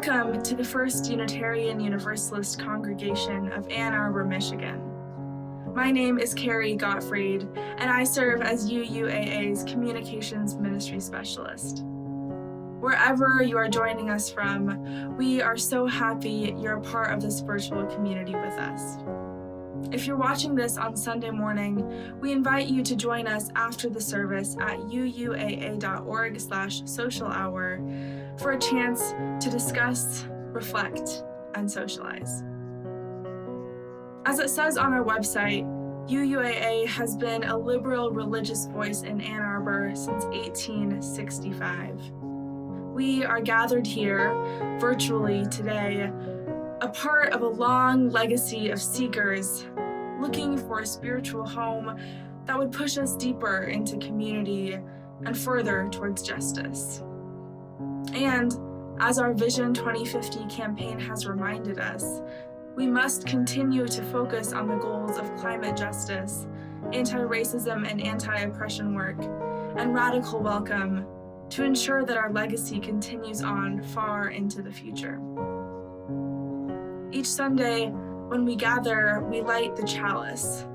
Welcome to the First Unitarian Universalist Congregation of Ann Arbor, Michigan. My name is Carrie Gottfried, and I serve as UUAA's Communications Ministry Specialist. Wherever you are joining us from, we are so happy you're a part of this virtual community with us. If you're watching this on Sunday morning, we invite you to join us after the service at uuaa.org/social hour for a chance to discuss, reflect, and socialize. As it says on our website, UUAA has been a liberal religious voice in Ann Arbor since 1865. We are gathered here virtually today, a part of a long legacy of seekers looking for a spiritual home that would push us deeper into community and further towards justice. And as our Vision 2050 campaign has reminded us, we must continue to focus on the goals of climate justice, anti-racism and anti-oppression work, and radical welcome to ensure that our legacy continues on far into the future. Each Sunday, when we gather, we light the chalice,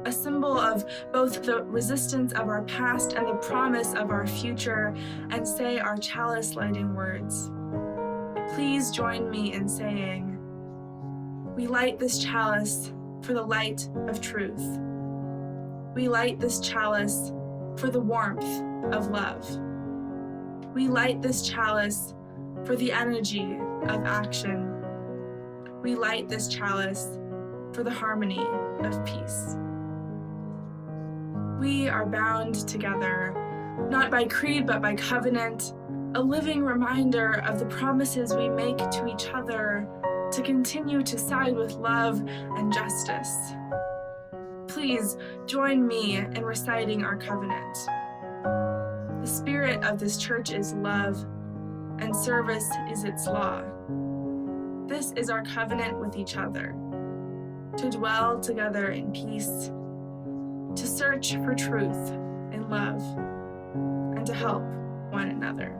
a symbol of both the resistance of our past and the promise of our future, and say our chalice lighting words. Please join me in saying, we light this chalice for the light of truth. We light this chalice for the warmth of love. We light this chalice for the energy of action. We light this chalice for the harmony of peace. We are bound together, not by creed, but by covenant, a living reminder of the promises we make to each other to continue to side with love and justice. Please join me in reciting our covenant. The spirit of this church is love, and service is its law. This is our covenant with each other, to dwell together in peace, to search for truth in love, and to help one another.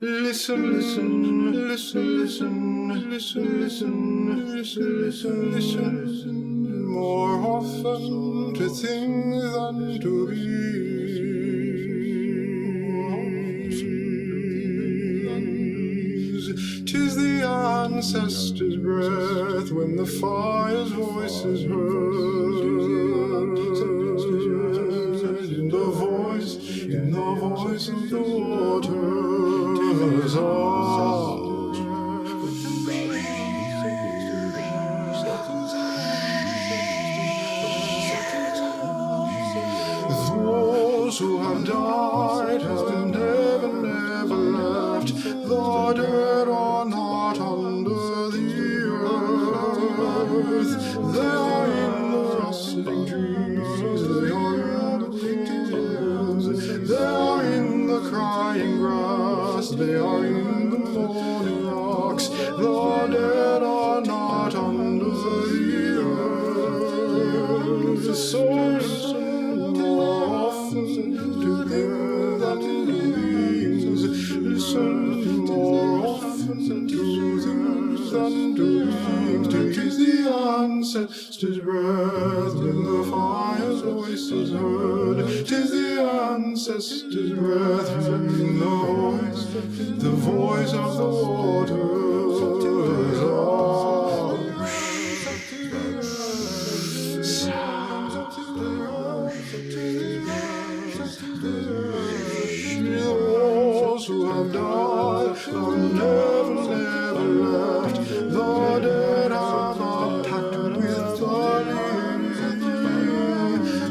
Listen, listen, listen, listen, listen, listen, listen, listen, listen, listen, more often to things than to be. 'Tis the ancestors' breath when the fire's voice is heard. In the voice of the waters are. Those who have died have never left. The dead are not under the earth. They are in the rustling trees. They are in the fields. They are in the crying grass. They are in the moaning rocks. The dead are not under the earth. So listen more often to things that means. Listen more often to things than to beings. To use the ancestors' breath when the fire's voice is heard. 'Tis the ancestors' breath when the voice of the waters are. Those who have died have never left. The dead have not packed with the living.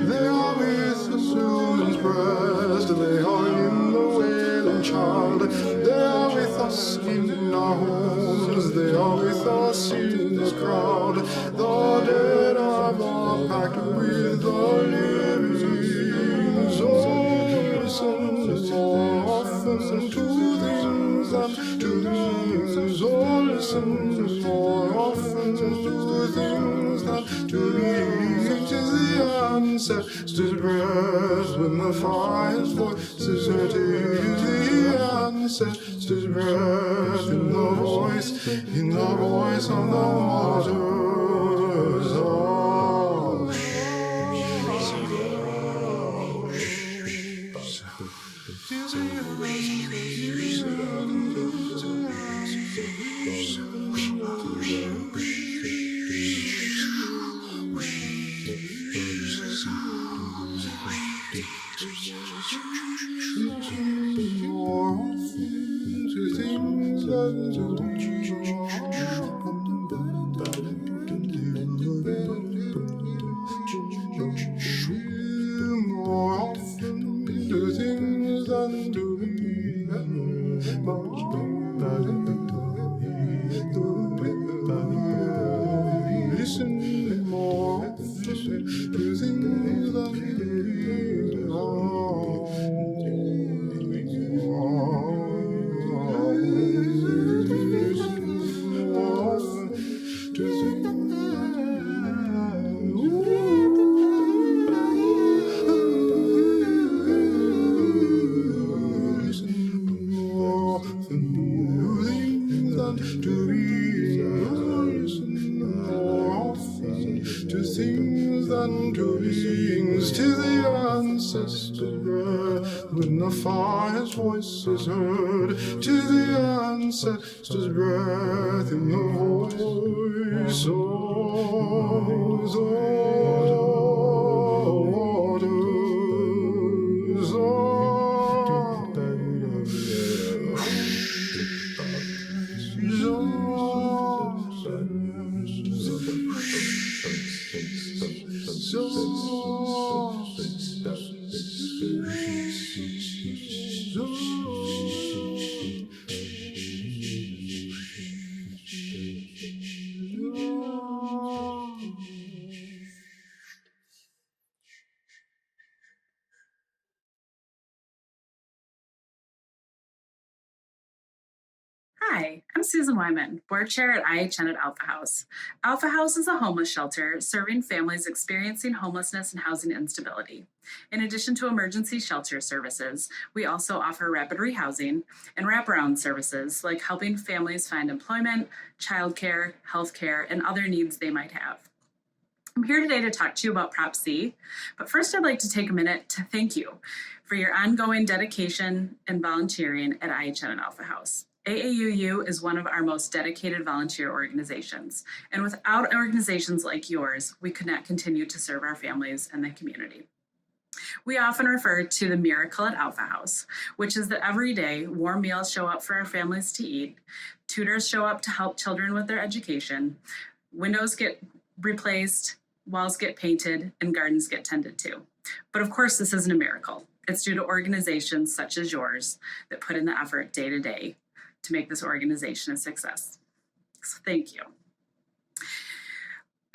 They are with the Susan's breast. They are in the wailing child. They are with us in our homes. They are with us in this crowd. The dead have not packed with the living. So listen more often to things than to means. Oh, listen more often to things than to to be. It is the ancestors' breath when the fire's voices heard. It is the ancestors' breath in the voice of the waters. When the fire's voice is heard, to the ancestors' breath in the voice of the Hi, I'm Susan Wyman, board chair at IHN at Alpha House. Alpha House is a homeless shelter serving families experiencing homelessness and housing instability. In addition to emergency shelter services, we also offer rapid rehousing and wraparound services like helping families find employment, childcare, healthcare, and other needs they might have. I'm here today to talk to you about Prop C, but first I'd like to take a minute to thank you for your ongoing dedication and volunteering at IHN and Alpha House. AAUU is one of our most dedicated volunteer organizations, and without organizations like yours, we could not continue to serve our families and the community. We often refer to the miracle at Alpha House, which is that every day warm meals show up for our families to eat, tutors show up to help children with their education, windows get replaced, walls get painted, and gardens get tended to. But of course, this isn't a miracle. It's due to organizations such as yours that put in the effort day to day to make this organization a success. So thank you.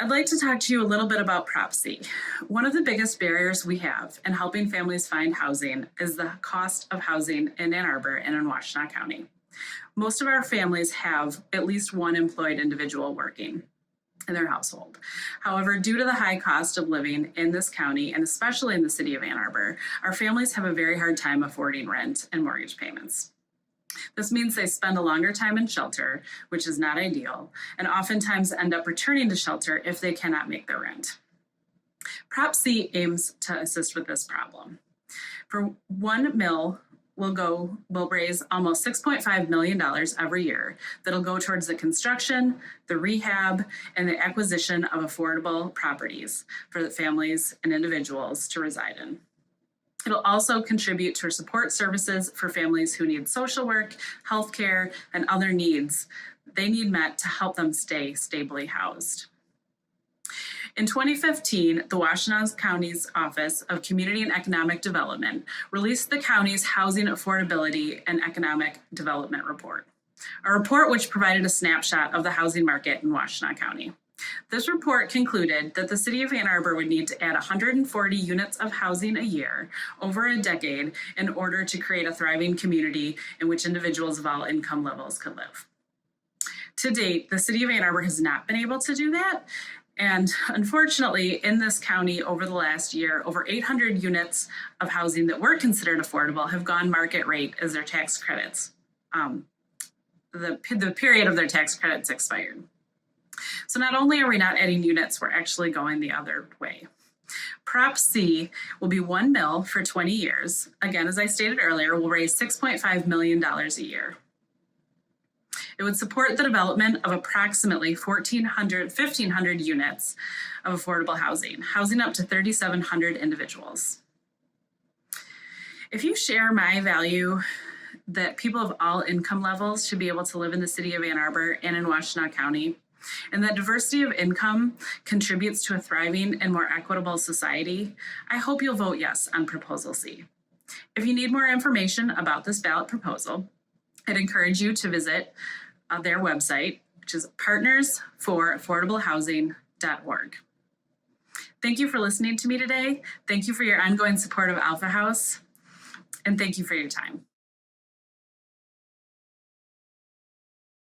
I'd like to talk to you a little bit about Prop C. One of the biggest barriers we have in helping families find housing is the cost of housing in Ann Arbor and in Washtenaw County. Most of our families have at least one employed individual working in their household. However, due to the high cost of living in this county, and especially in the city of Ann Arbor, our families have a very hard time affording rent and mortgage payments. This means they spend a longer time in shelter, which is not ideal, and oftentimes end up returning to shelter if they cannot make their rent. Prop C aims to assist with this problem. For one mill, we'll raise almost $6.5 million every year that'll go towards the construction, the rehab, and the acquisition of affordable properties for the families and individuals to reside in. It'll also contribute to support services for families who need social work, healthcare, and other needs they need met to help them stay stably housed. In 2015, the Washtenaw County's Office of Community and Economic Development released the county's Housing Affordability and Economic Development Report, a report which provided a snapshot of the housing market in Washtenaw County. This report concluded that the city of Ann Arbor would need to add 140 units of housing a year over a decade in order to create a thriving community in which individuals of all income levels could live. To date, the city of Ann Arbor has not been able to do that, And unfortunately, in this county over the last year, over 800 units of housing that were considered affordable have gone market rate as their tax credits. The period of their tax credits expired. So not only are we not adding units, we're actually going the other way. Prop C will be $1 million for 20 years. Again, as I stated earlier, we'll raise $6.5 million a year. It would support the development of approximately 1,500 units of affordable housing, housing up to 3,700 individuals. If you share my value that people of all income levels should be able to live in the city of Ann Arbor and in Washtenaw County, and that diversity of income contributes to a thriving and more equitable society, I hope you'll vote yes on Proposal C. If you need more information about this ballot proposal, I'd encourage you to visit their website, which is partnersforaffordablehousing.org. Thank you for listening to me today. Thank you for your ongoing support of Alpha House, and thank you for your time.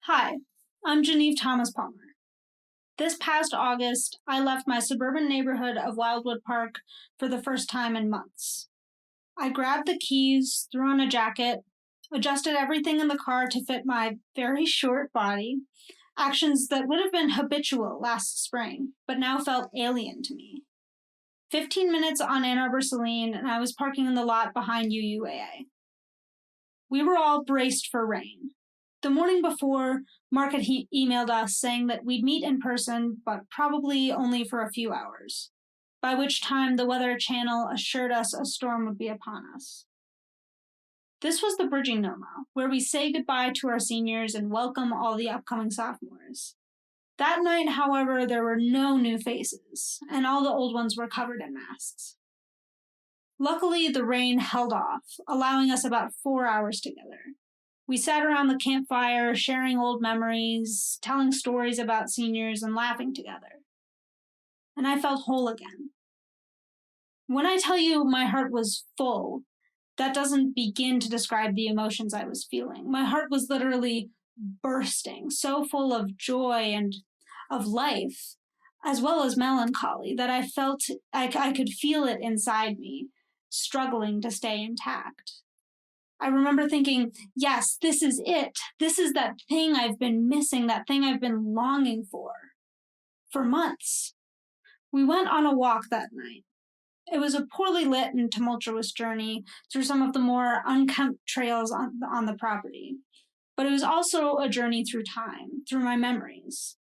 Hi, I'm Genevieve Thomas Palmer. This past August, I left my suburban neighborhood of Wildwood Park for the first time in months. I grabbed the keys, threw on a jacket, adjusted everything in the car to fit my very short body, actions that would have been habitual last spring, but now felt alien to me. 15 minutes on Ann Arbor Saline, and I was parking in the lot behind UUAA. We were all braced for rain. The morning before, Mark had emailed us saying that we'd meet in person, but probably only for a few hours, by which time the Weather Channel assured us a storm would be upon us. This was the bridging NOMA, where we say goodbye to our seniors and welcome all the upcoming sophomores. That night, however, there were no new faces, and all the old ones were covered in masks. Luckily, the rain held off, allowing us about 4 hours together. We sat around the campfire, sharing old memories, telling stories about seniors, and laughing together. And I felt whole again. When I tell you my heart was full, that doesn't begin to describe the emotions I was feeling. My heart was literally bursting, so full of joy and of life, as well as melancholy, that I felt I could feel it inside me, struggling to stay intact. I remember thinking, yes, this is it. This is that thing I've been missing, that thing I've been longing for months. We went on a walk that night. It was a poorly lit and tumultuous journey through some of the more unkempt trails on the property. But it was also a journey through time, through my memories.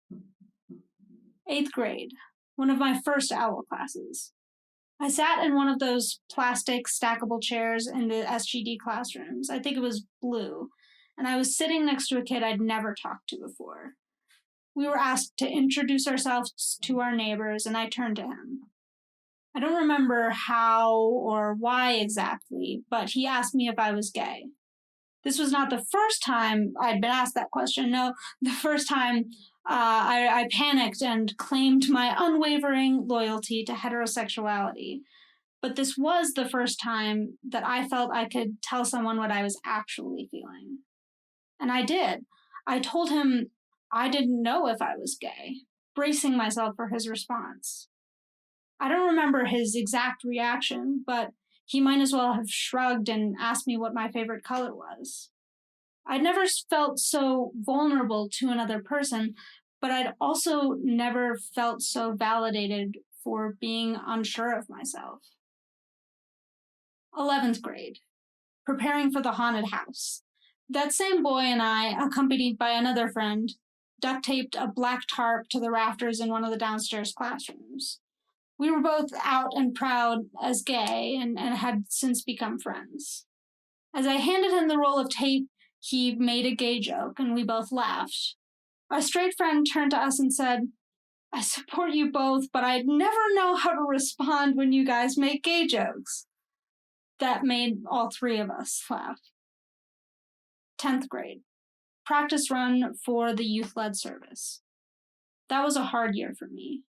8th grade, one of my first OWL classes. I sat in one of those plastic stackable chairs in the SGD classrooms. I think it was blue. And I was sitting next to a kid I'd never talked to before. We were asked to introduce ourselves to our neighbors, and I turned to him. I don't remember how or why exactly, but he asked me if I was gay. This was not the first time I'd been asked that question. No, the first time I panicked and claimed my unwavering loyalty to heterosexuality. But this was the first time that I felt I could tell someone what I was actually feeling. And I did. I told him I didn't know if I was gay, bracing myself for his response. I don't remember his exact reaction, but he might as well have shrugged and asked me what my favorite color was. I'd never felt so vulnerable to another person, but I'd also never felt so validated for being unsure of myself. 11th grade, preparing for the haunted house. That same boy and I, accompanied by another friend, duct taped a black tarp to the rafters in one of the downstairs classrooms. We were both out and proud as gay and had since become friends. As I handed him the roll of tape, he made a gay joke, and we both laughed. Our straight friend turned to us and said, "I support you both, but I'd never know how to respond when you guys make gay jokes." That made all three of us laugh. 10th grade, practice run for the youth-led service. That was a hard year for me.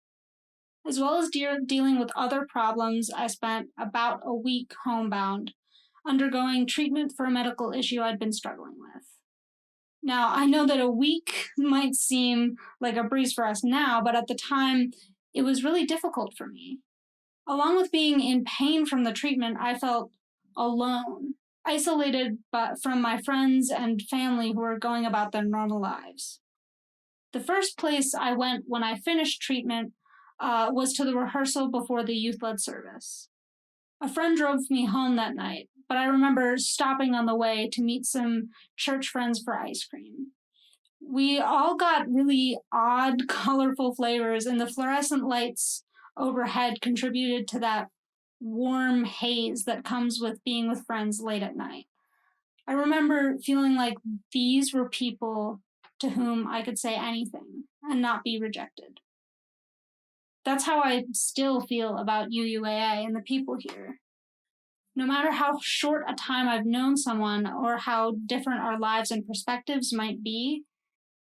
As well as dealing with other problems, I spent about a week homebound, undergoing treatment for a medical issue I'd been struggling with. Now, I know that a week might seem like a breeze for us now, but at the time, it was really difficult for me. Along with being in pain from the treatment, I felt alone, isolated from my friends and family who were going about their normal lives. The first place I went when I finished treatment was to the rehearsal before the youth-led service. A friend drove me home that night, but I remember stopping on the way to meet some church friends for ice cream. We all got really odd, colorful flavors, and the fluorescent lights overhead contributed to that warm haze that comes with being with friends late at night. I remember feeling like these were people to whom I could say anything and not be rejected. That's how I still feel about UUAA and the people here. No matter how short a time I've known someone or how different our lives and perspectives might be,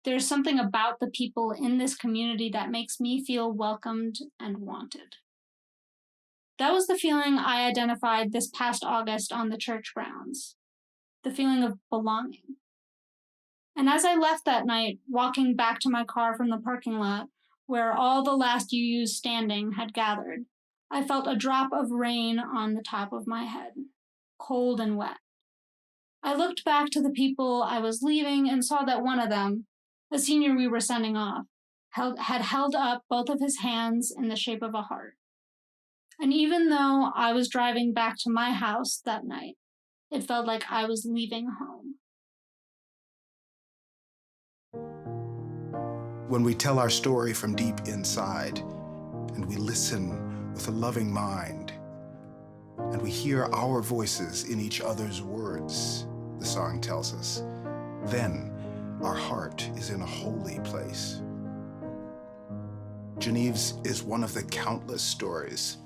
there's something about the people in this community that makes me feel welcomed and wanted. That was the feeling I identified this past August on the church grounds, the feeling of belonging. And as I left that night, walking back to my car from the parking lot, where all the last UUs standing had gathered, I felt a drop of rain on the top of my head, cold and wet. I looked back to the people I was leaving and saw that one of them, a senior we were sending off, had held up both of his hands in the shape of a heart. And even though I was driving back to my house that night, it felt like I was leaving home. When we tell our story from deep inside, and we listen with a loving mind, and we hear our voices in each other's words, the song tells us, then our heart is in a holy place. Geneve's is one of the countless stories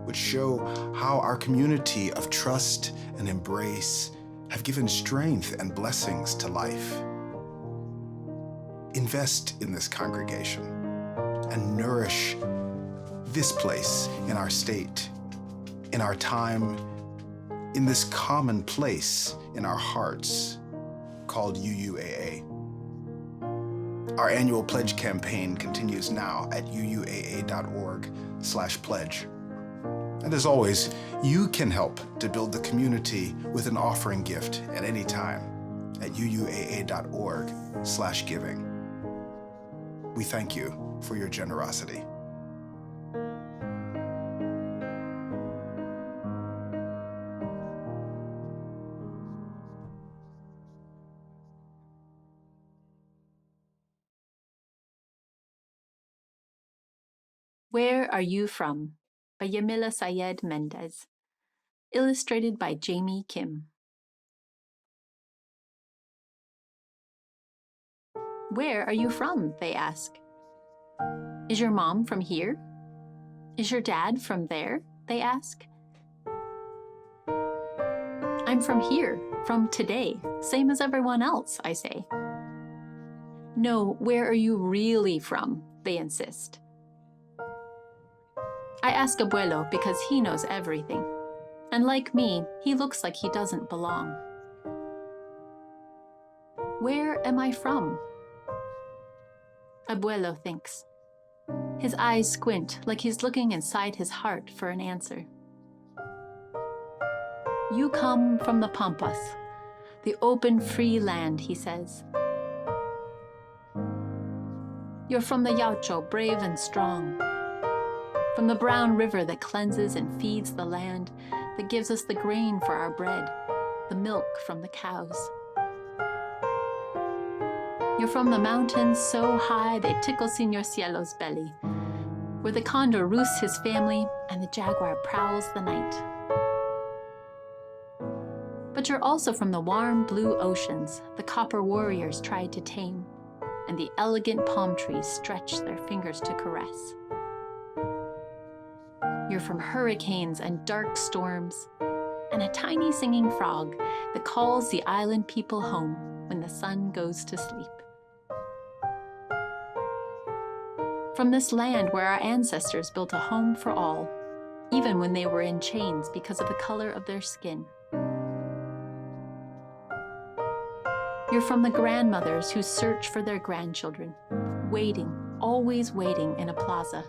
which show how our community of trust and embrace have given strength and blessings to life. Invest in this congregation and nourish this place in our state, in our time, in this common place in our hearts called UUAA. Our annual pledge campaign continues now at uuaa.org/pledge. And as always, you can help to build the community with an offering gift at any time at uuaa.org/giving. We thank you for your generosity. Where Are You From? By Yamila Sayed Mendez. Illustrated by Jamie Kim. Where are you from? They ask. Is your mom from here? Is your dad from there? They ask. I'm from here, from today, same as everyone else, I say. No, where are you really from? They insist. I ask Abuelo because he knows everything. And like me, he looks like he doesn't belong. Where am I from? Abuelo thinks. His eyes squint like he's looking inside his heart for an answer. You come from the Pampas, the open, free land, he says. You're from the Yaucho, brave and strong. From the brown river that cleanses and feeds the land, that gives us the grain for our bread, the milk from the cows. You're from the mountains so high they tickle Señor Cielo's belly, where the condor roosts his family and the jaguar prowls the night. But you're also from the warm blue oceans the copper warriors tried to tame, and the elegant palm trees stretch their fingers to caress. You're from hurricanes and dark storms, and a tiny singing frog that calls the island people home when the sun goes to sleep. From this land where our ancestors built a home for all, even when they were in chains because of the color of their skin. You're from the grandmothers who search for their grandchildren, waiting, always waiting in a plaza,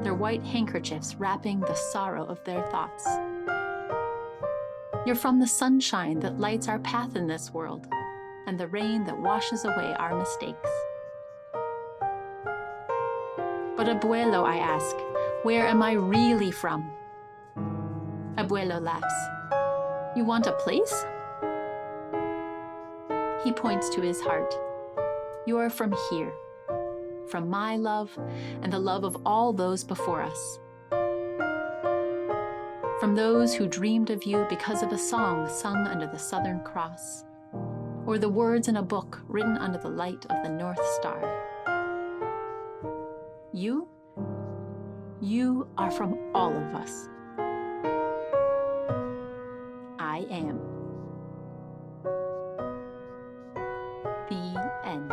their white handkerchiefs wrapping the sorrow of their thoughts. You're from the sunshine that lights our path in this world, and the rain that washes away our mistakes. But Abuelo, I ask, where am I really from? Abuelo laughs. You want a place? He points to his heart. You are from here, from my love and the love of all those before us. From those who dreamed of you because of a song sung under the Southern Cross, or the words in a book written under the light of the North Star. You are from all of us. I am. The end.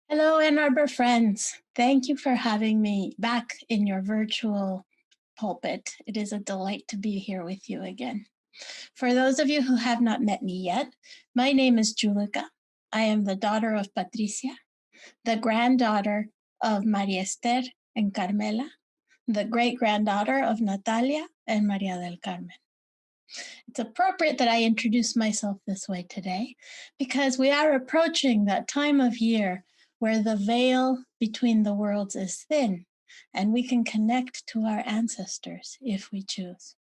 Hello, Ann Arbor friends. Thank you for having me back in your virtual pulpit. It is a delight to be here with you again. For those of you who have not met me yet, my name is Julica. I am the daughter of Patricia, the granddaughter of Maria Esther and Carmela, the great-granddaughter of Natalia and Maria del Carmen. It's appropriate that I introduce myself this way today because we are approaching that time of year where the veil between the worlds is thin and we can connect to our ancestors if we choose.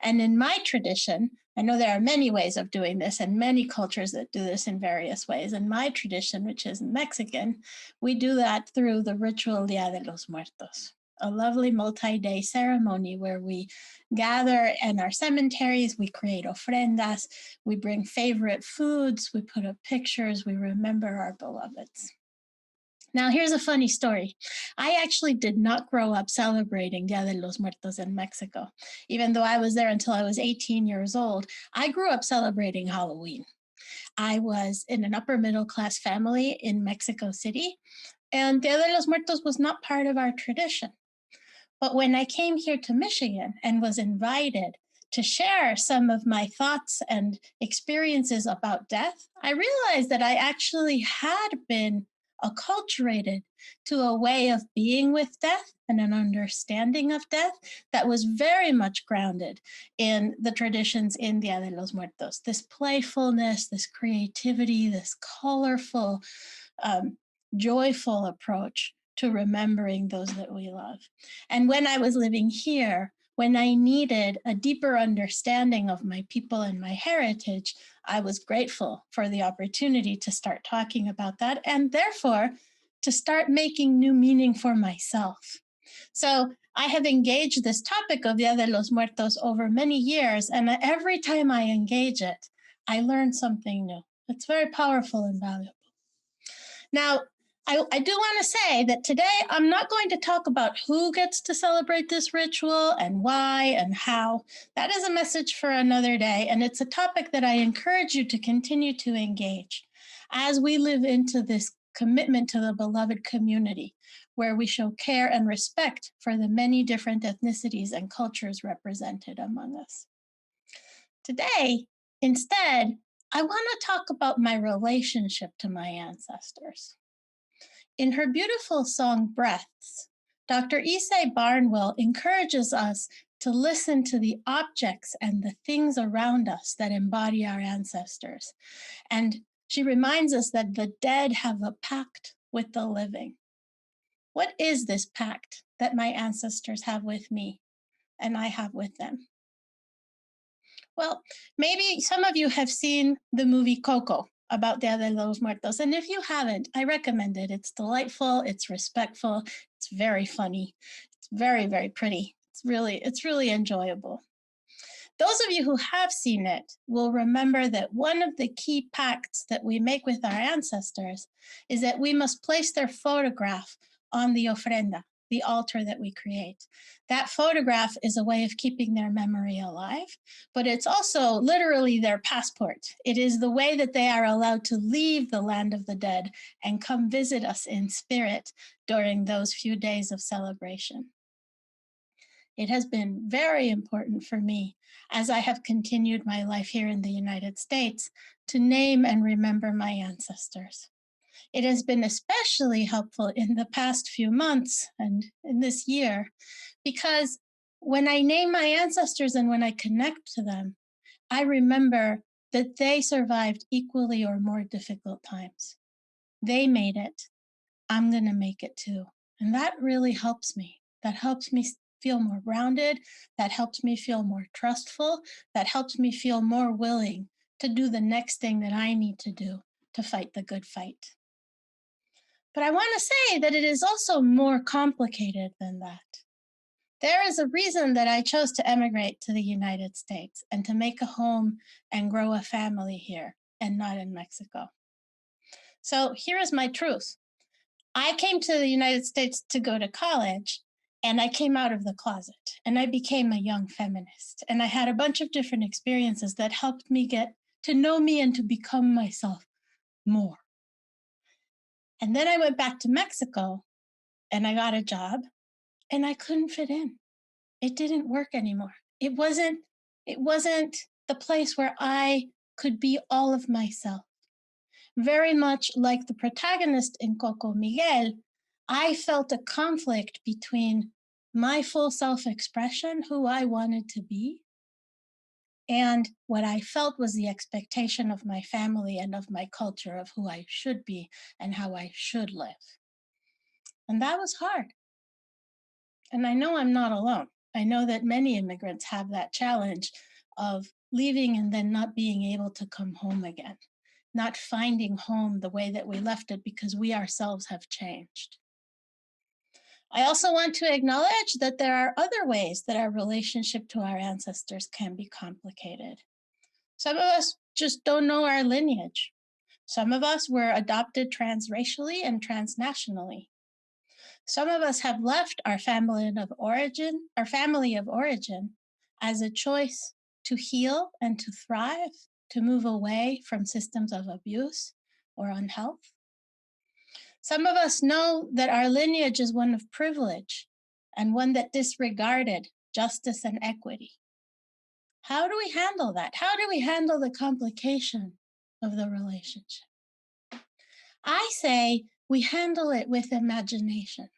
And in my tradition, I know there are many ways of doing this and many cultures that do this in various ways. In my tradition, which is Mexican, we do that through the ritual Dia de los Muertos, a lovely multi-day ceremony where we gather in our cemeteries, we create ofrendas, we bring favorite foods, we put up pictures, we remember our beloveds. Now, here's a funny story. I actually did not grow up celebrating Dia de los Muertos in Mexico. Even though I was there until I was 18 years old, I grew up celebrating Halloween. I was in an upper middle class family in Mexico City, and Dia de los Muertos was not part of our tradition. But when I came here to Michigan and was invited to share some of my thoughts and experiences about death, I realized that I actually had been acculturated to a way of being with death and an understanding of death that was very much grounded in the traditions in Dia de los Muertos. This playfulness, this creativity, this colorful, joyful approach to remembering those that we love. And when I was living here, when I needed a deeper understanding of my people and my heritage, I was grateful for the opportunity to start talking about that and therefore to start making new meaning for myself. So I have engaged this topic of Dia de los Muertos over many years, and every time I engage it, I learn something new. It's very powerful and valuable. Now, I do want to say that today I'm not going to talk about who gets to celebrate this ritual and why and how. That is a message for another day, and it's a topic that I encourage you to continue to engage as we live into this commitment to the beloved community, where we show care and respect for the many different ethnicities and cultures represented among us. Today, instead, I want to talk about my relationship to my ancestors. In her beautiful song, Breaths, Dr. Isay Barnwell encourages us to listen to the objects and the things around us that embody our ancestors. And she reminds us that the dead have a pact with the living. What is this pact that my ancestors have with me and I have with them? Well, maybe some of you have seen the movie Coco about Dia de los Muertos. And if you haven't, I recommend it. It's delightful, it's respectful, it's very funny, it's very, very pretty. It's really enjoyable. Those of you who have seen it will remember that one of the key pacts that we make with our ancestors is that we must place their photograph on the ofrenda, the altar that we create. That photograph is a way of keeping their memory alive, but it's also literally their passport. It is the way that they are allowed to leave the land of the dead and come visit us in spirit during those few days of celebration. It has been very important for me as I have continued my life here in the United States to name and remember my ancestors. It has been especially helpful in the past few months and in this year, because when I name my ancestors and when I connect to them, I remember that they survived equally or more difficult times. They made it. I'm going to make it too. And that really helps me. That helps me feel more grounded. That helps me feel more trustful. That helps me feel more willing to do the next thing that I need to do to fight the good fight. But I want to say that it is also more complicated than that. There is a reason that I chose to emigrate to the United States and to make a home and grow a family here and not in Mexico. So here is my truth. I came to the United States to go to college, and I came out of the closet, and I became a young feminist. And I had a bunch of different experiences that helped me get to know me and to become myself more. And then I went back to Mexico and I got a job and I couldn't fit in. It didn't work anymore. It wasn't the place where I could be all of myself. Very much like the protagonist in Coco Miguel, I felt a conflict between my full self-expression, who I wanted to be, and what I felt was the expectation of my family and of my culture of who I should be and how I should live. And that was hard. And I know I'm not alone. I know that many immigrants have that challenge of leaving and then not being able to come home again, not finding home the way that we left it because we ourselves have changed. I also want to acknowledge that there are other ways that our relationship to our ancestors can be complicated. Some of us just don't know our lineage. Some of us were adopted transracially and transnationally. Some of us have left our family of origin as a choice to heal and to thrive, to move away from systems of abuse or unhealth. Some of us know that our lineage is one of privilege and one that disregarded justice and equity. How do we handle that? How do we handle the complication of the relationship? I say we handle it with imagination,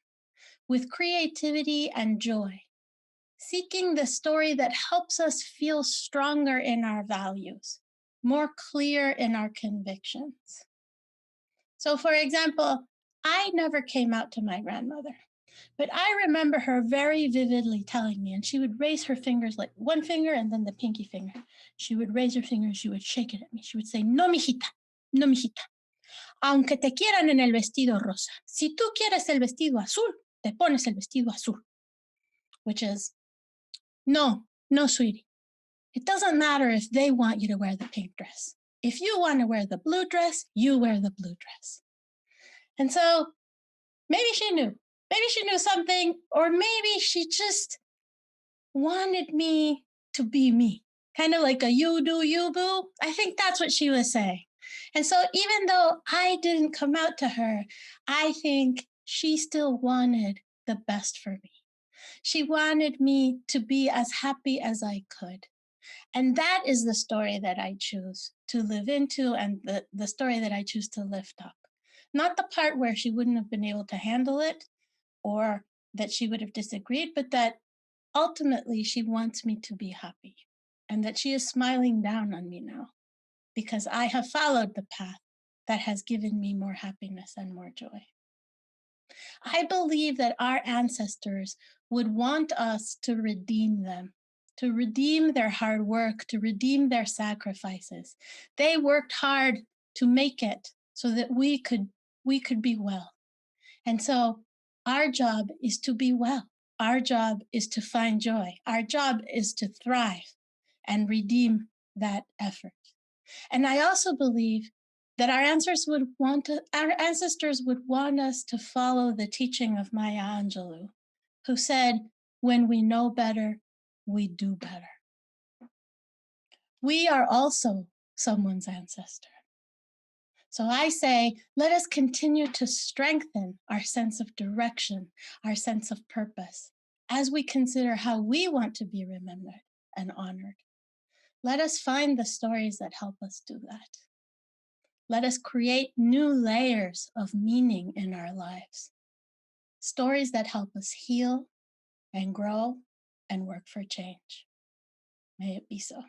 with creativity and joy, seeking the story that helps us feel stronger in our values, more clear in our convictions. So, for example, I never came out to my grandmother, but I remember her very vividly telling me, and she would raise her fingers, like one finger and then the pinky finger. She would raise her finger and she would shake it at me. She would say, no, mijita, no, mijita. Aunque te quieran en el vestido rosa, si tú quieres el vestido azul, te pones el vestido azul. Which is, no, sweetie. It doesn't matter if they want you to wear the pink dress. If you want to wear the blue dress, you wear the blue dress. And so maybe she knew. Maybe she knew something, or maybe she just wanted me to be me. Kind of like a you do, you boo. I think that's what she was saying. And so even though I didn't come out to her, I think she still wanted the best for me. She wanted me to be as happy as I could. And that is the story that I choose to live into and the story that I choose to lift up. Not the part where she wouldn't have been able to handle it or that she would have disagreed, but that ultimately she wants me to be happy and that she is smiling down on me now because I have followed the path that has given me more happiness and more joy. I believe that our ancestors would want us to redeem them, to redeem their hard work, to redeem their sacrifices. They worked hard to make it so that we could be well. And so our job is to be well. Our job is to find joy. Our job is to thrive and redeem that effort. And I also believe that our ancestors would want us to follow the teaching of Maya Angelou, who said, "When we know better, we do better." We are also someone's ancestor. So I say, let us continue to strengthen our sense of direction, our sense of purpose, as we consider how we want to be remembered and honored. Let us find the stories that help us do that. Let us create new layers of meaning in our lives. Stories that help us heal and grow and work for change. May it be so.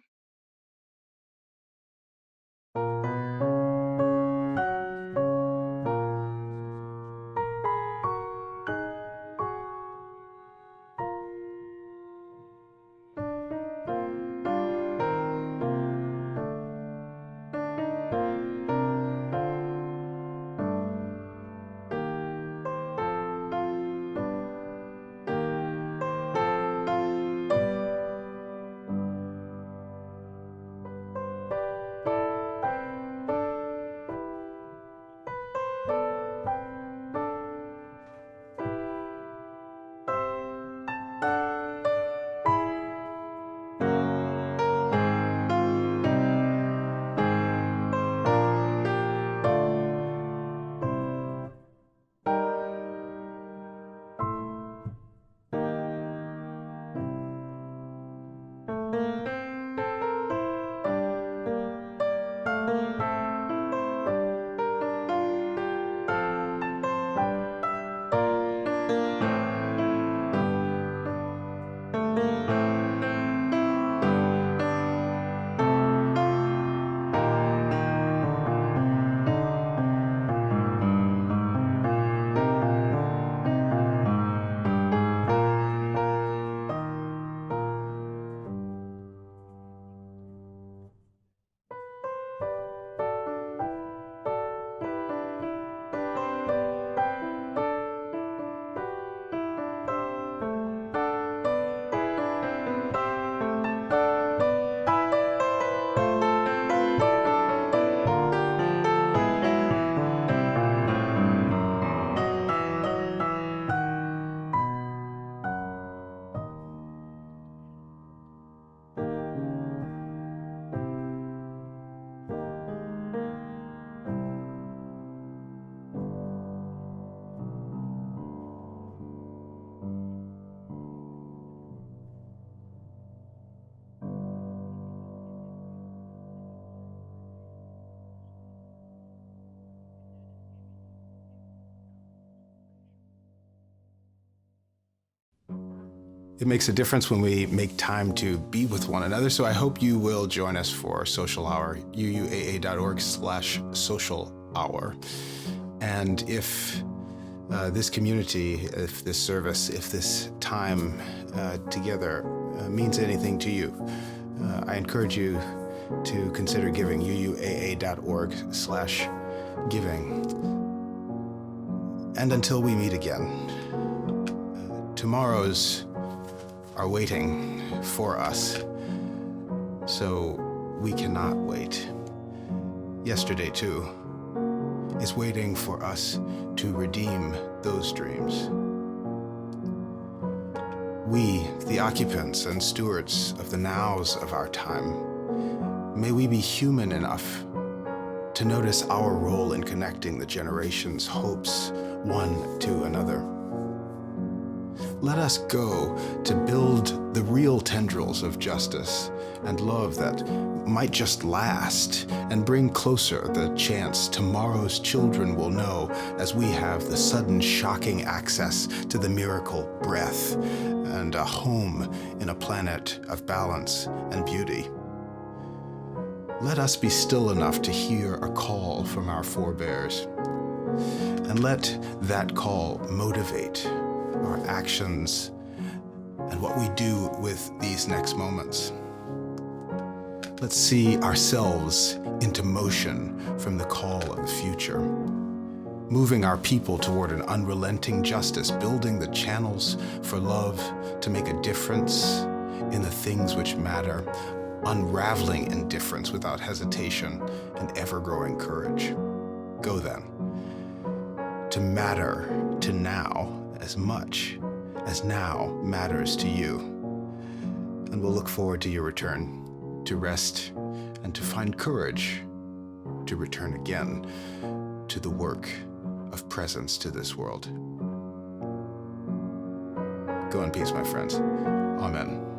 It makes a difference when we make time to be with one another, so I hope you will join us for Social Hour, UUAA.org/social hour. And if this community, if this service, if this time together means anything to you, I encourage you to consider giving, UUAA.org/giving. And until we meet again, tomorrow's are waiting for us, so we cannot wait. Yesterday, too, is waiting for us to redeem those dreams. We, the occupants and stewards of the nows of our time, may we be human enough to notice our role in connecting the generations' hopes one to another. Let us go to build the real tendrils of justice and love that might just last and bring closer the chance tomorrow's children will know as we have the sudden shocking access to the miracle breath and a home in a planet of balance and beauty. Let us be still enough to hear a call from our forebears, and let that call motivate our actions and what we do with these next moments. Let's see ourselves into motion from the call of the future, moving our people toward an unrelenting justice, building the channels for love to make a difference in the things which matter, unraveling indifference without hesitation and ever-growing courage. Go then, to matter to now as much as now matters to you. And we'll look forward to your return, to rest and to find courage to return again to the work of presence to this world. Go in peace, my friends. Amen.